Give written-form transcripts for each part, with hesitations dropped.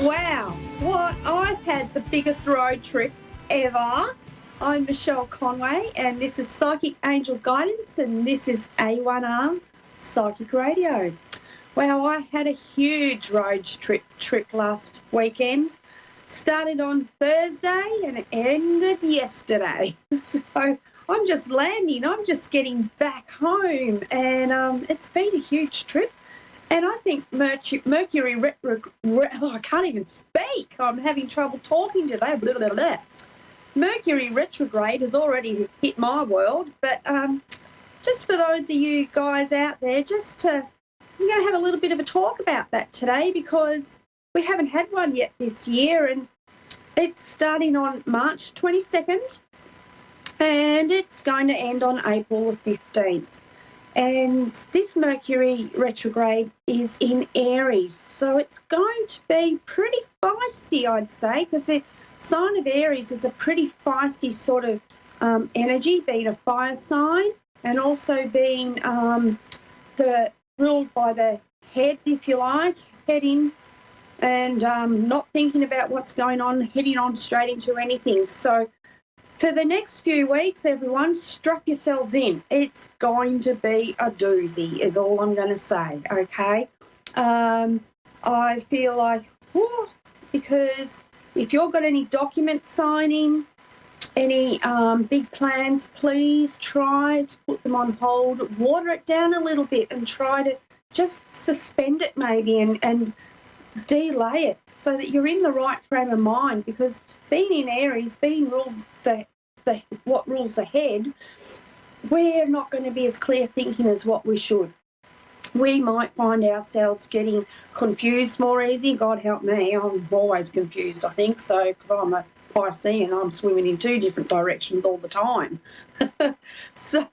Wow, what? I've had the biggest road trip ever. I'm Michelle Conway, and this is Psychic Angel Guidance, and this is A1R Psychic Radio. Wow, I had a huge road trip last weekend. Started on Thursday and it ended yesterday. So I'm just landing, I'm just getting back home, and it's been a huge trip. And I think Mercury I can't even speak. I'm having trouble talking today. Blah, blah, blah. Mercury retrograde has already hit my world, but just for those of you guys out there, I'm going to have a little bit of a talk about that today because we haven't had one yet this year, and it's starting on March 22nd and it's going to end on April the 15th. And this Mercury retrograde is in Aries, so it's going to be pretty feisty, I'd say, because the sign of Aries is a pretty feisty sort of energy, being a fire sign and also being ruled by the head, if you like, heading and not thinking about what's going on, heading on straight into anything. So for the next few weeks, everyone, strap yourselves in. It's going to be a doozy, is all I'm going to say, okay? I feel like, whew, because if you've got any documents signing, any big plans, please try to put them on hold, water it down a little bit and try to just suspend it maybe and delay it so that you're in the right frame of mind, because being in Aries, being ruled what rules the head, we're not going to be as clear thinking as what we should. We might find ourselves getting confused more easy. God help me, I'm always confused, I think, so, because I'm a Piscean and I'm swimming in two different directions all the time. So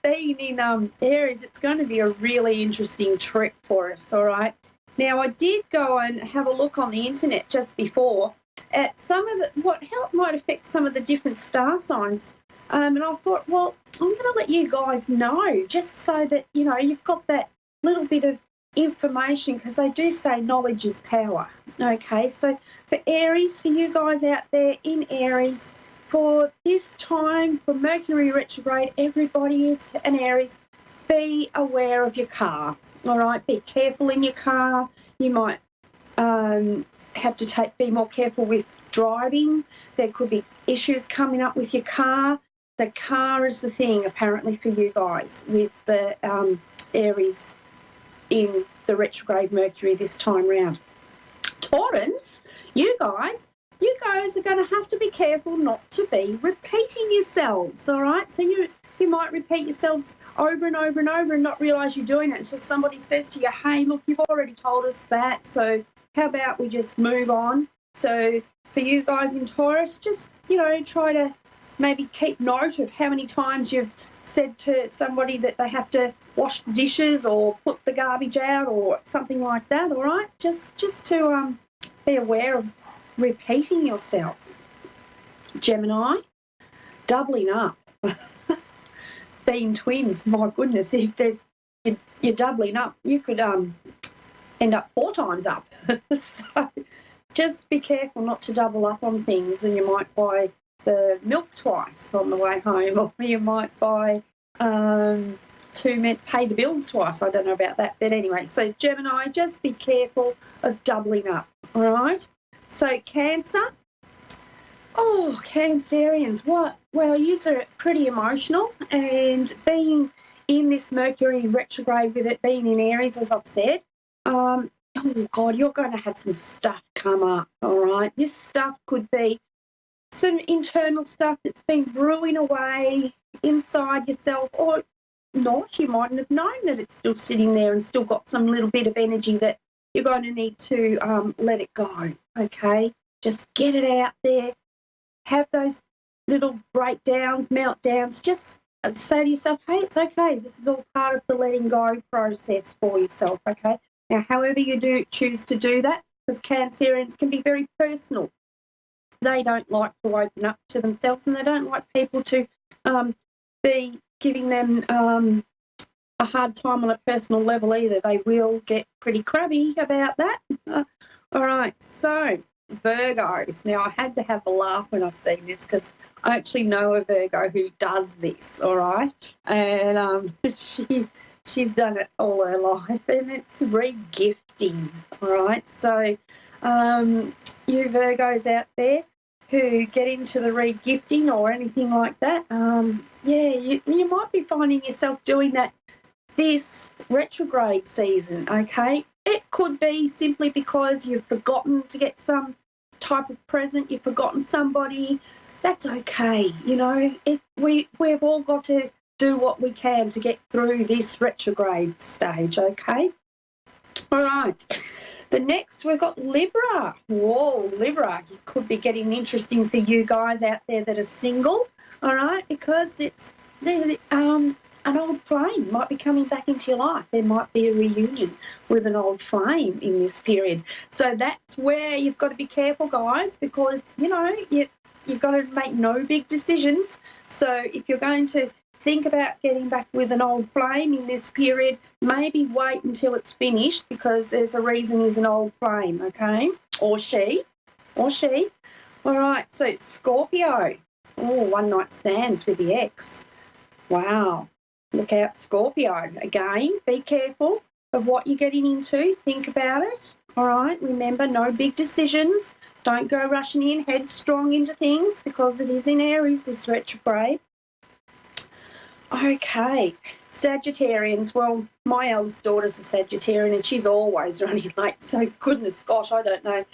being in Aries, it's going to be a really interesting trip for us, all right? Now, I did go and have a look on the internet just before at some of what might affect some of the different star signs. And I thought, well, I'm going to let you guys know just so that, you know, you've got that little bit of information, because they do say knowledge is power. Okay, so for Aries, for you guys out there in Aries, for this time, for Mercury retrograde, everybody is an Aries, be aware of your car, all right? Be careful in your car. You might have to be more careful with driving. There could be issues coming up with your car. The car is the thing, apparently, for you guys with the Aries in the retrograde Mercury this time round. Taurans, you guys are going to have to be careful not to be repeating yourselves, all right? So you might repeat yourselves over and over and over and not realise you're doing it until somebody says to you, hey, look, you've already told us that, so how about we just move on? So for you guys in Taurus, just, you know, try to maybe keep note of how many times you've said to somebody that they have to wash the dishes or put the garbage out or something like that, all right? Just to be aware of repeating yourself. Gemini, doubling up. Being twins, my goodness, if you're doubling up, you could end up 4 times up. So just be careful not to double up on things, and you might buy the milk twice on the way home, or you might buy pay the bills twice. I don't know about that, but anyway, so Gemini, just be careful of doubling up, all right? So Cancer, oh, Cancerians, what? Well, you are pretty emotional, and being in this Mercury retrograde with it being in Aries, as I've said, oh, God, you're going to have some stuff come up, all right? This stuff could be some internal stuff that's been brewing away inside yourself, or not. You mightn't have known that it's still sitting there and still got some little bit of energy that you're going to need to let it go, okay? Just get it out there. Have those little breakdowns, meltdowns. Just say to yourself, hey, it's okay. This is all part of the letting go process for yourself, okay? Now, however you do choose to do that, because Cancerians can be very personal. They don't like to open up to themselves, and they don't like people to be giving them a hard time on a personal level either. They will get pretty crabby about that. All right, so Virgos. Now, I had to have a laugh when I see this because I actually know a Virgo who does this, all right? And she's done it all her life, and it's re-gifting, all right? So you Virgos out there who get into the re-gifting or anything like that, you might be finding yourself doing that this retrograde season, okay? It could be simply because you've forgotten to get some type of present, you've forgotten somebody. That's okay, you know. We've all got to do what we can to get through this retrograde stage, okay? All right. The next, we've got Libra. Whoa, Libra. It could be getting interesting for you guys out there that are single, all right, because it's an old flame might be coming back into your life. There might be a reunion with an old flame in this period. So that's where you've got to be careful, guys, because, you know, you've got to make no big decisions. So if you're going to think about getting back with an old flame in this period, maybe wait until it's finished because there's a reason he's an old flame, okay? Or she. All right, so Scorpio. Oh, one night stands with the ex. Wow. Look out, Scorpio. Again, be careful of what you're getting into. Think about it. All right. Remember, no big decisions. Don't go rushing in headstrong into things because it is in Aries, this retrograde. Okay. Sagittarians. Well, my eldest daughter's a Sagittarian and she's always running late. So, goodness gosh, I don't know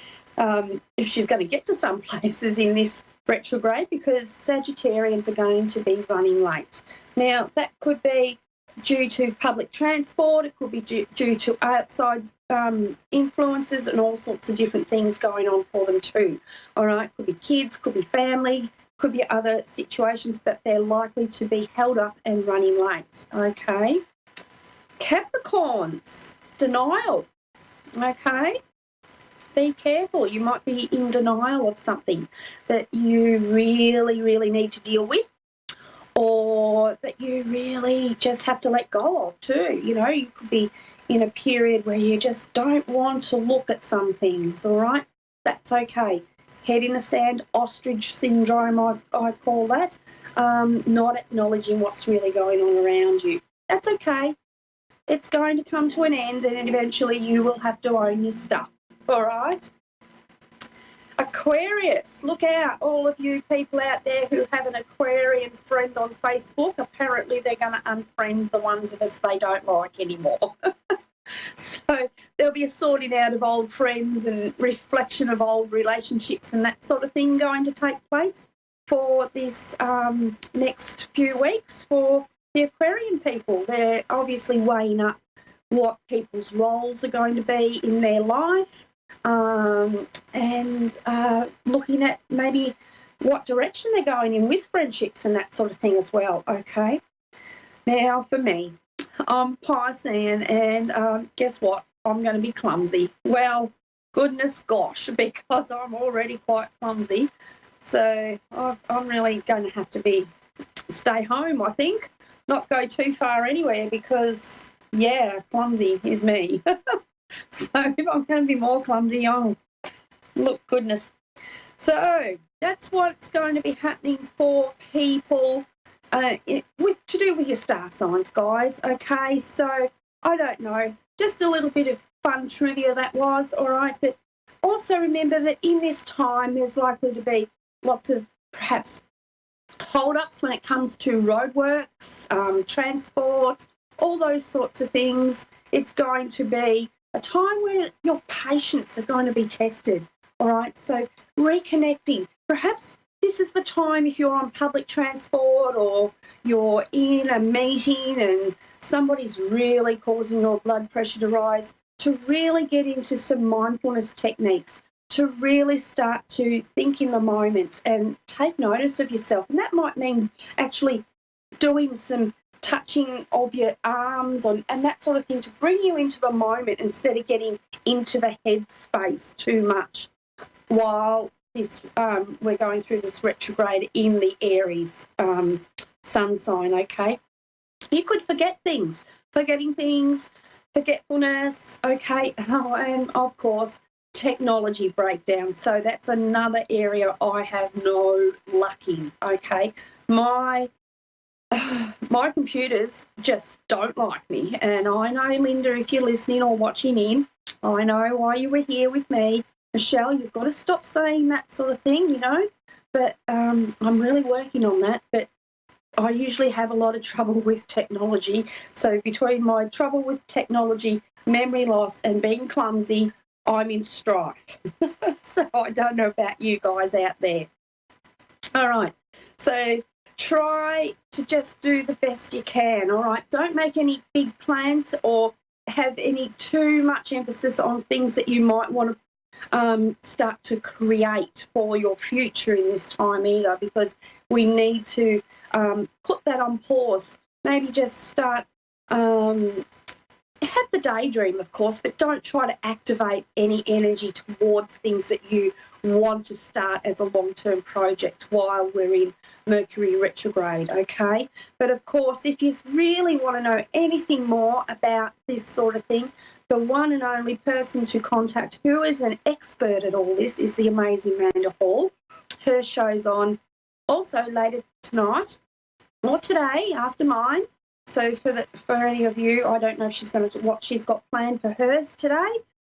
if she's going to get to some places in this retrograde because Sagittarians are going to be running late. Now, that could be due to public transport, it could be due to outside influences and all sorts of different things going on for them too. All right, could be kids, could be family, could be other situations, but they're likely to be held up and running late. Okay. Capricorns, denial. Okay. Be careful. You might be in denial of something that you really, really need to deal with or that you really just have to let go of too. You know, you could be in a period where you just don't want to look at some things, all right? That's okay. Head in the sand, ostrich syndrome, I call that, not acknowledging what's really going on around you. That's okay. It's going to come to an end and eventually you will have to own your stuff. All right. Aquarius, look out, all of you people out there who have an Aquarian friend on Facebook. Apparently they're going to unfriend the ones of us they don't like anymore. So there'll be a sorting out of old friends and reflection of old relationships and that sort of thing going to take place for this next few weeks for the Aquarian people. They're obviously weighing up what people's roles are going to be in their life. And looking at maybe what direction they're going in with friendships and that sort of thing as well, okay? Now, for me, I'm Piscean and guess what? I'm going to be clumsy. Well, goodness gosh, because I'm already quite clumsy. So I'm really going to have to stay home, I think, not go too far anywhere because, yeah, clumsy is me. So if I'm going to be more clumsy, oh, look, goodness. So that's what's going to be happening for people to do with your star signs, guys. Okay, so I don't know, just a little bit of fun trivia that was, all right. But also remember that in this time there's likely to be lots of perhaps hold-ups when it comes to roadworks, transport, all those sorts of things. It's going to be a time where your patience are going to be tested, all right? So reconnecting. Perhaps this is the time if you're on public transport or you're in a meeting and somebody's really causing your blood pressure to rise, to really get into some mindfulness techniques, to really start to think in the moment and take notice of yourself. And that might mean actually doing some touching of your arms and that sort of thing to bring you into the moment instead of getting into the head space too much while we're going through this retrograde in the Aries sun sign, okay? You could forgetting things, forgetfulness, okay? Oh, and, of course, technology breakdown. So that's another area I have no luck in, okay? My computers just don't like me. And I know, Linda, if you're listening or watching in, I know why you were here with me. Michelle, you've got to stop saying that sort of thing, you know. But I'm really working on that. But I usually have a lot of trouble with technology. So between my trouble with technology, memory loss, and being clumsy, I'm in strife. So I don't know about you guys out there. All right. So try to just do the best you can, all right? Don't make any big plans or have any too much emphasis on things that you might want to start to create for your future in this time either, because we need to put that on pause. Maybe just start, have the daydream, of course, but don't try to activate any energy towards things that you want to start as a long-term project while we're in Mercury retrograde, okay? But, of course, if you really want to know anything more about this sort of thing, the one and only person to contact who is an expert at all this is the amazing Amanda Hall. Her show's on also later tonight or today after mine. So for any of you, I don't know if she's going to what she's got planned for hers today,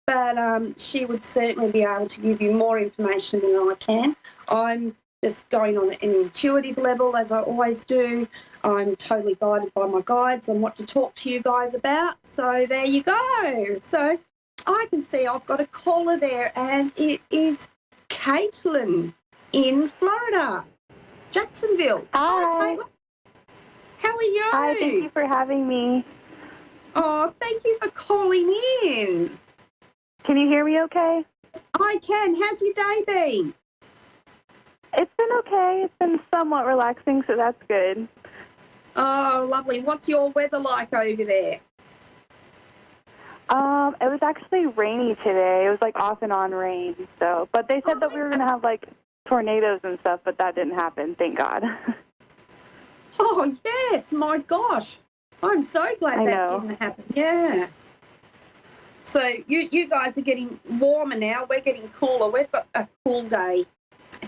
but she would certainly be able to give you more information than I can. I'm just going on an intuitive level, as I always do. I'm totally guided by my guides on what to talk to you guys about. So there you go. So I can see I've got a caller there, and it is Caitlin in Florida, Jacksonville. Hi. Caitlin. How are you? Hi, thank you for having me. Oh, thank you for calling in. Can you hear me okay? I can. How's your day been? It's been okay. It's been somewhat relaxing, so that's good. Oh, lovely. What's your weather like over there? It was actually rainy today. It was like off and on rain. So, but they said that we were going to have like tornadoes and stuff, but that didn't happen. Thank God. Oh, yes. My gosh. I'm so glad that didn't happen. Yeah. So you guys are getting warmer now. We're getting cooler. We've got a cool day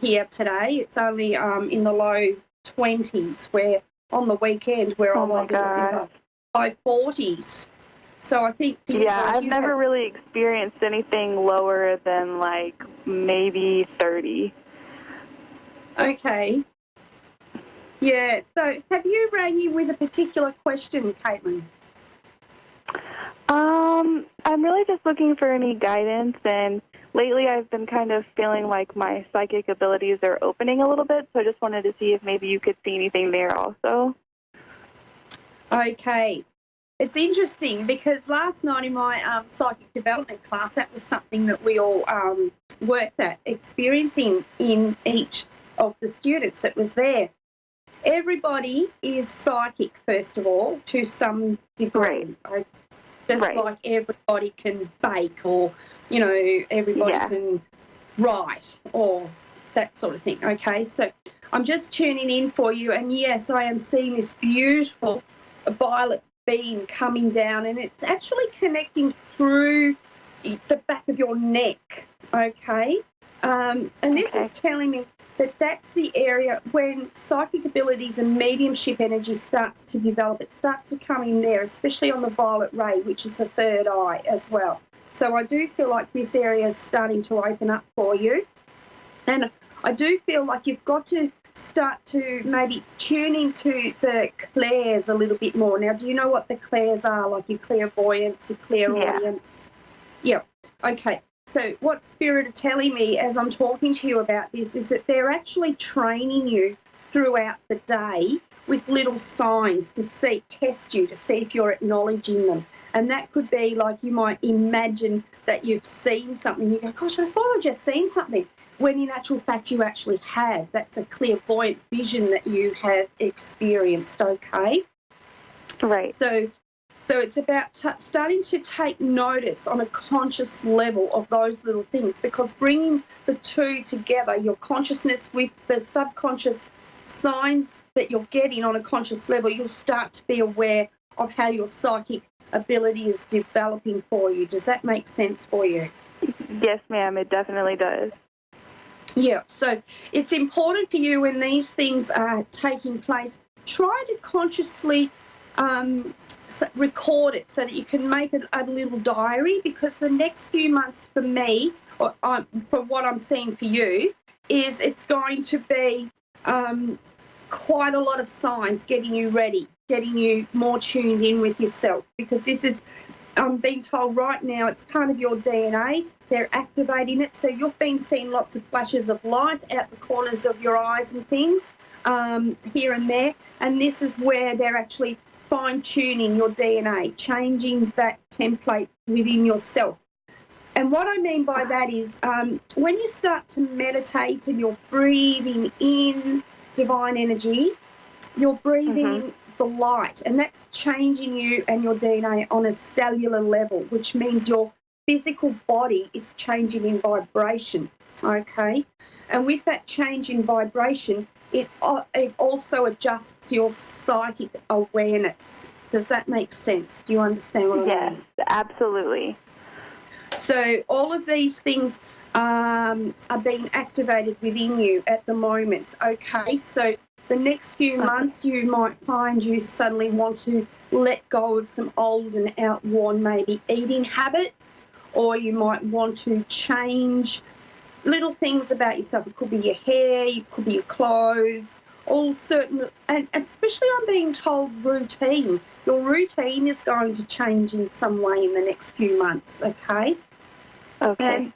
here today. It's only in the low 20s, where on the weekend where I was, it was in the high 40s. So I think... I've never really experienced anything lower than like maybe 30. Okay. Yeah, so have you rang you with a particular question, Caitlin? I'm really just looking for any guidance, and lately I've been kind of feeling like my psychic abilities are opening a little bit, so I just wanted to see if maybe you could see anything there also. Okay. It's interesting because last night in my psychic development class, that was something that we all worked at, experiencing in each of the students that was there. Everybody is psychic, first of all, to some degree. Right. Just like everybody can bake, or, you know, everybody can write, or that sort of thing. Okay, so I'm just tuning in for you, and yes, I am seeing this beautiful violet beam coming down, and it's actually connecting through the back of your neck. Okay, and this is telling me that that's the area when psychic abilities and mediumship energy starts to develop. It starts to come in there, especially on the violet ray, which is the third eye as well. So I do feel like this area is starting to open up for you. And I do feel like you've got to start to maybe tune into the clairs a little bit more. Now, do you know what the clairs are, like your clairvoyance, your clairaudience? Yeah. Okay. So what Spirit are telling me as I'm talking to you about this is that they're actually training you throughout the day with little signs to test you, to see if you're acknowledging them. And that could be like you might imagine that you've seen something. You go, gosh, I thought I'd just seen something, when in actual fact you actually have. That's a clairvoyant vision that you have experienced, okay? Right. So it's about starting to take notice on a conscious level of those little things, because bringing the two together, your consciousness with the subconscious signs that you're getting on a conscious level, you'll start to be aware of how your psychic ability is developing for you. Does that make sense for you? Yes, ma'am, it definitely does. Yeah, so it's important for you when these things are taking place, try to consciously record it so that you can make it a little diary, because the next few months for me, or for what I'm seeing for you, is it's going to be quite a lot of signs getting you ready, getting you more tuned in with yourself, because this is, I'm being told right now, it's part of your DNA. They're activating it. So you've been seeing lots of flashes of light out the corners of your eyes and things here and there. And this is where they're actually fine-tuning your DNA, changing that template within yourself. And what I mean by that is when you start to meditate and you're breathing in divine energy, you're breathing in the light, and that's changing you and your DNA on a cellular level, which means your physical body is changing in vibration, okay? And with that change in vibration, it also adjusts your psychic awareness. Does that make sense? Do you understand what I mean? Yes, absolutely. So all of these things are being activated within you at the moment, okay? So the next few months you might find you suddenly want to let go of some old and outworn maybe eating habits, or you might want to change little things about yourself. It could be your hair, it could be your clothes, all certain, and especially I'm being told routine. Your routine is going to change in some way in the next few months, okay? Okay. And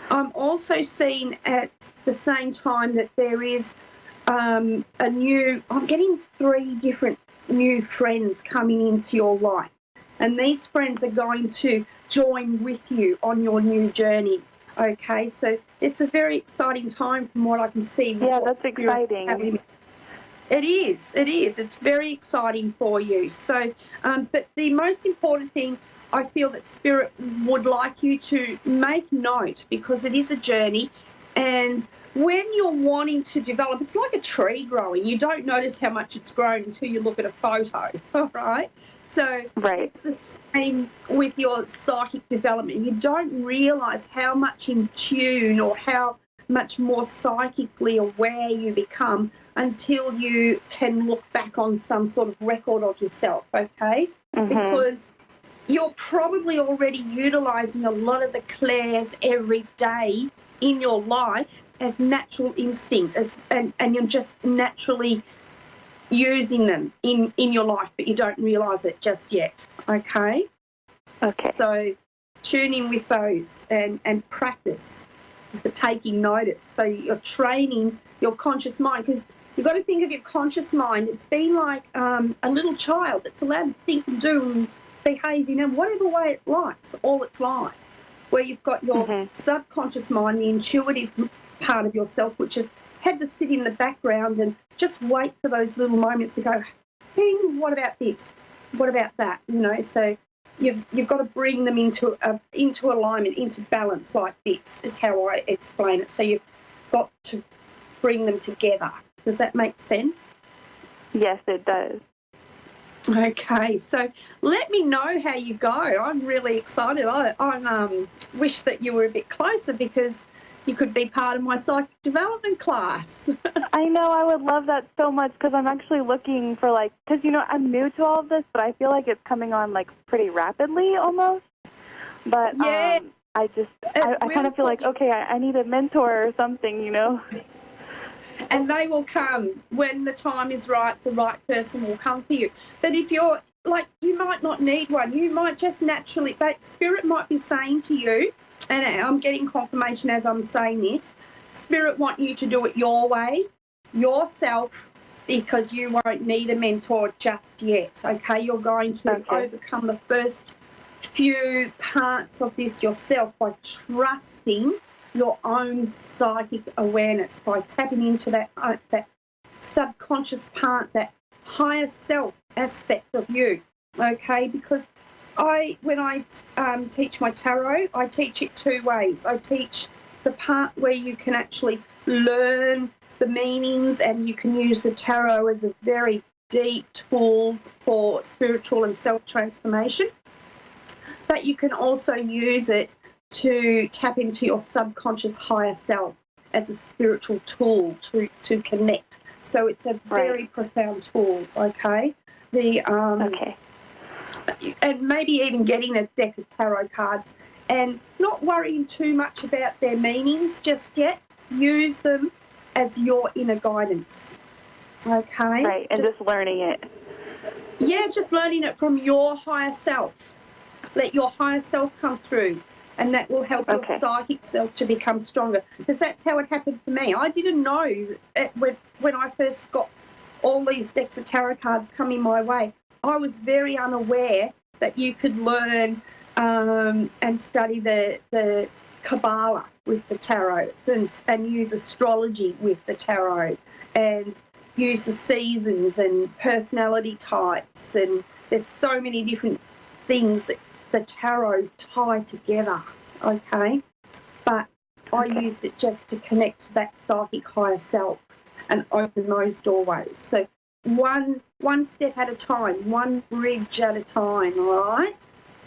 I'm also seeing at the same time that there is I'm getting 3 different new friends coming into your life. And these friends are going to join with you on your new journey. Okay, so it's a very exciting time from what I can see. Yeah, that's exciting. It is. It's very exciting for you. So, but the most important thing, I feel that Spirit would like you to make note, because it is a journey. And when you're wanting to develop, it's like a tree growing. You don't notice how much it's grown until you look at a photo, all right? So It's the same with your psychic development. You don't realise how much in tune or how much more psychically aware you become until you can look back on some sort of record of yourself, okay? Because you're probably already utilising a lot of the clairs every day in your life as natural instinct, and you're just naturally using them in your life, but you don't realise it just yet, okay? Okay. So tune in with those and practice for taking notice. So you're training your conscious mind, because you've got to think of your conscious mind. It's been like a little child that's allowed to think and do and behave in whatever way it likes all its life, where you've got your subconscious mind, the intuitive part of yourself, which has had to sit in the background and just wait for those little moments to go, ping, what about this? What about that? You know, so you've got to bring them into alignment, into balance, like this is how I explain it. So you've got to bring them together. Does that make sense? Yes, it does. Okay, so let me know how you go. I'm really excited. I wish that you were a bit closer, because you could be part of my psychic development class. I know, I would love that so much, because I'm actually looking for, because, I'm new to all of this, but I feel like it's coming on, pretty rapidly almost. But yeah, I kind of feel like, okay, I need a mentor or something, And they will come when the time is right. The right person will come for you. But if you're you might not need one. You might just naturally, that Spirit might be saying to you, and I'm getting confirmation as I'm saying this, Spirit want you to do it your way, yourself, because you won't need a mentor just yet, okay? You're going to overcome the first few parts of this yourself by trusting your own psychic awareness, by tapping into that subconscious part, that higher self aspect of you, okay? Because when I teach my tarot, I teach it 2 ways. I teach the part where you can actually learn the meanings, and you can use the tarot as a very deep tool for spiritual and self-transformation. But you can also use it to tap into your subconscious higher self as a spiritual tool to connect. So it's a very profound tool, okay? Okay. And maybe even getting a deck of tarot cards and not worrying too much about their meanings just yet. Use them as your inner guidance, okay? Right, and just learning it. Yeah, just learning it from your higher self. Let your higher self come through, and that will help your psychic self to become stronger, because that's how it happened for me. I didn't know when I first got all these decks of tarot cards coming my way. I was very unaware that you could learn and study the Kabbalah with the tarot and use astrology with the tarot and use the seasons and personality types, and there's so many different things that the tarot tie together, okay? But I used it just to connect to that psychic higher self and open those doorways. So one step at a time, one bridge at a time, all right?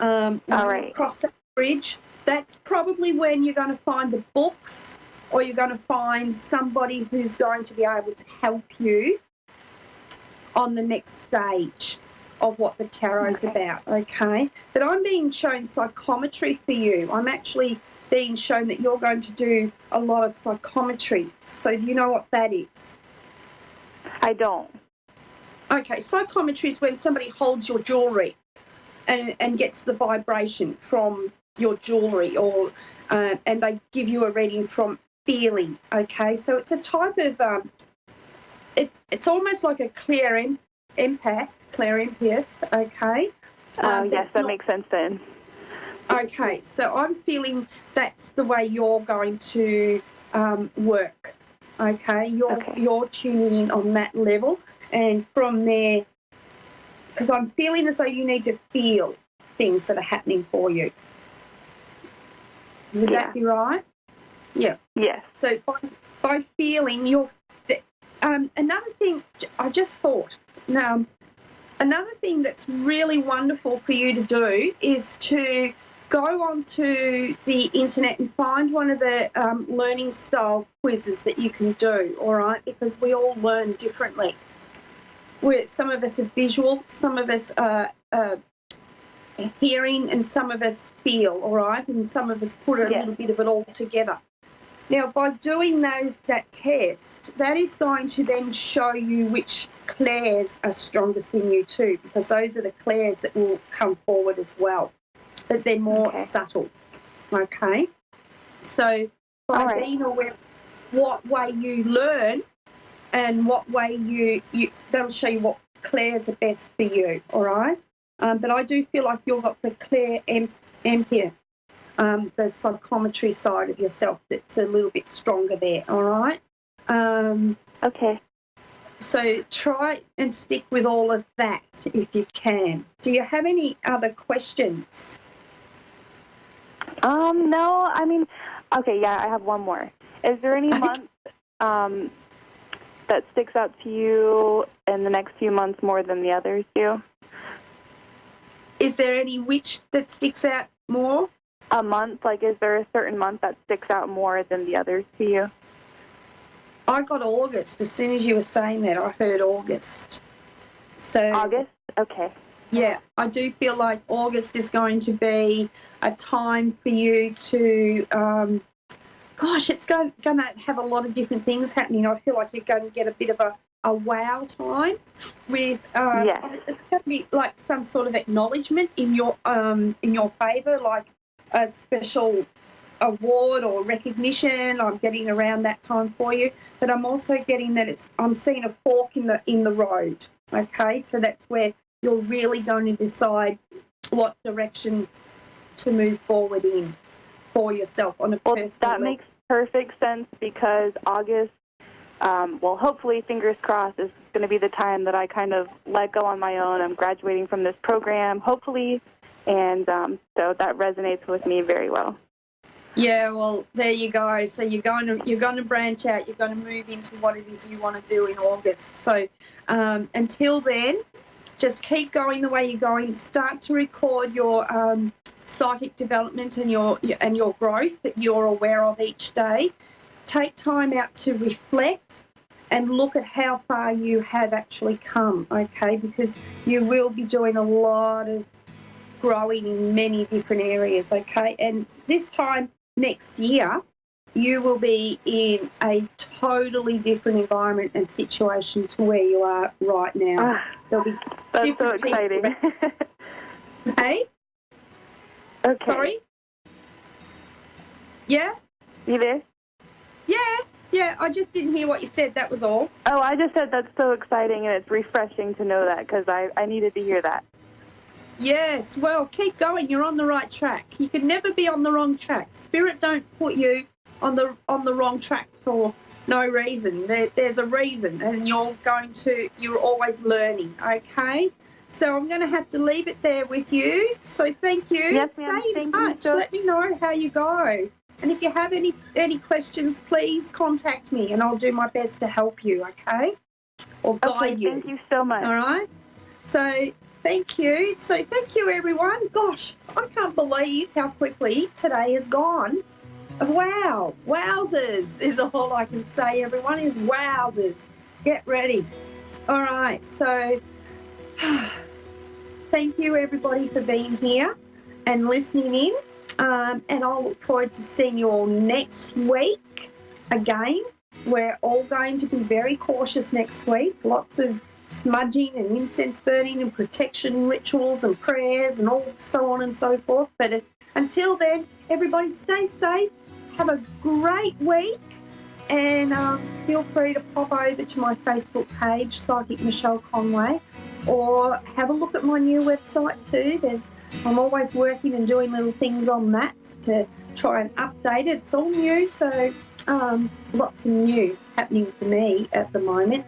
All right. Cross that bridge, that's probably when you're going to find the books, or you're going to find somebody who's going to be able to help you on the next stage of what the tarot's about, okay? But I'm being shown psychometry for you. I'm actually being shown that you're going to do a lot of psychometry. So do you know what that is? I don't. Okay, psychometry is when somebody holds your jewellery and gets the vibration from your jewellery, or and they give you a reading from feeling, okay? So it's a type of, it's almost like a clear empath, okay? Yes, that makes sense then. Okay, so I'm feeling that's the way you're going to work, okay? You're tuning in on that level, and from there, because I'm feeling as though you need to feel things that are happening for you. Would that be right? Yeah. Yes. So by feeling your, another thing I just thought, another thing that's really wonderful for you to do is to go onto the internet and find one of the learning style quizzes that you can do, all right? Because we all learn differently. Some of us are visual, some of us are hearing, and some of us feel, all right? And some of us put a little bit of it all together. Now, by doing that test, that is going to then show you which clairs are strongest in you too, because those are the clairs that will come forward as well, but they're more subtle, okay? So by being aware of what way you learn and what way that'll show you what clairs are best for you, all right? But I do feel like you've got the clair empire, the psychometry side of yourself that's a little bit stronger there, all right? Okay. So try and stick with all of that if you can. Do you have any other questions? No, I mean, okay, yeah, I have one more. Is there any month that sticks out to you in the next few months more than the others do? Is there any which that sticks out more? A month, like is there a certain month that sticks out more than the others to you? I got August. As soon as you were saying that, I heard August. So August? Okay. Yeah, I do feel like August is going to be a time for you to, it's going to have a lot of different things happening. I feel like you're going to get a bit of a wow time with, it's going to be like some sort of acknowledgement in your favour, like a special award or recognition. I'm getting around that time for you, but I'm also getting that I'm seeing a fork in the road. Okay, so that's where you're really going to decide what direction to move forward in for yourself on a personal level. That makes perfect sense, because August, hopefully, fingers crossed, is going to be the time that I kind of let go on my own. I'm graduating from this program, hopefully, and so that resonates with me very well. Yeah, well, there you go. So you're going to branch out. You're going to move into what it is you want to do in August. So until then, just keep going the way you're going. Start to record your psychic development and your growth that you're aware of each day. Take time out to reflect and look at how far you have actually come, okay? Because you will be doing a lot of growing in many different areas, okay? And this time next year, you will be in a totally different environment and situation to where you are right now. There'll be That's so different exciting. Hey? Okay. Sorry? Yeah? You there? Yeah, I just didn't hear what you said, that was all. Oh, I just said that's so exciting, and it's refreshing to know that because I needed to hear that. Yes, well, keep going. You're on the right track. You can never be on the wrong track. Spirit don't put you on the wrong track for no reason. There's a reason, and you're always learning, okay? So I'm going to have to leave it there with you. So thank you. Yes, Stay ma'am. in Thank you, touch. so- Let me know how you go. And if you have any questions, please contact me, and I'll do my best to help you, okay? Or guide you. Thank you so much. All right? So thank you. So thank you, everyone. Gosh, I can't believe how quickly today has gone. Wow. Wowzers is all I can say, everyone, is wowzers. Get ready. All right. So thank you, everybody, for being here and listening in. And I'll look forward to seeing you all next week again. We're all going to be very cautious next week. Lots of smudging and incense burning and protection rituals and prayers and all so on and so forth. But until then, everybody stay safe. Have a great week. And feel free to pop over to my Facebook page, Psychic Michelle Conway, or have a look at my new website too. I'm always working and doing little things on that to try and update it. It's all new, so lots of new happening for me at the moment.